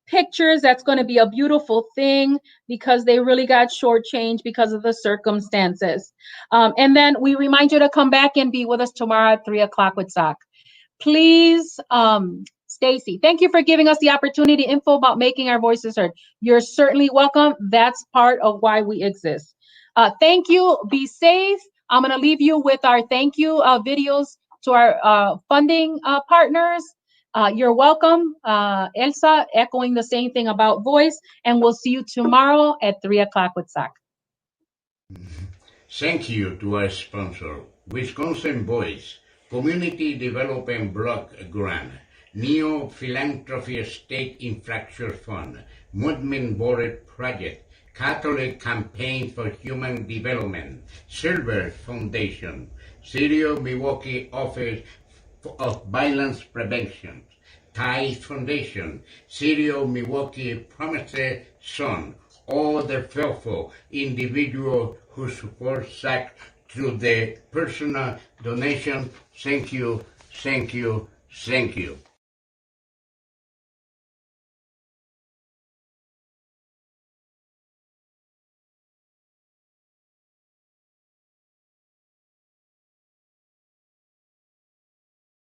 pictures. That's going to be a beautiful thing, because they really got shortchanged because of the circumstances. And then we remind you to come back and be with us tomorrow at 3 o'clock with SOC. Please, Stacy, thank you for giving us the opportunity, info about making our voices heard. You're certainly welcome. That's part of why we exist. Thank you. Be safe. I'm going to leave you with our thank you videos to our funding partners. You're welcome. Elsa, echoing the same thing about voice, and we'll see you tomorrow at 3 o'clock with SOC. Thank you to our sponsor, Wisconsin Voice, Community Development Block Grant, Neo Philanthropy State Infrastructure Fund, Movement Board Project, Catholic Campaign for Human Development, Silver Foundation, City of Milwaukee Office of Violence Prevention, Thai Foundation, City of Milwaukee Promised Son, all the faithful individuals who support SOC through the personal donation. Thank you, thank you, thank you.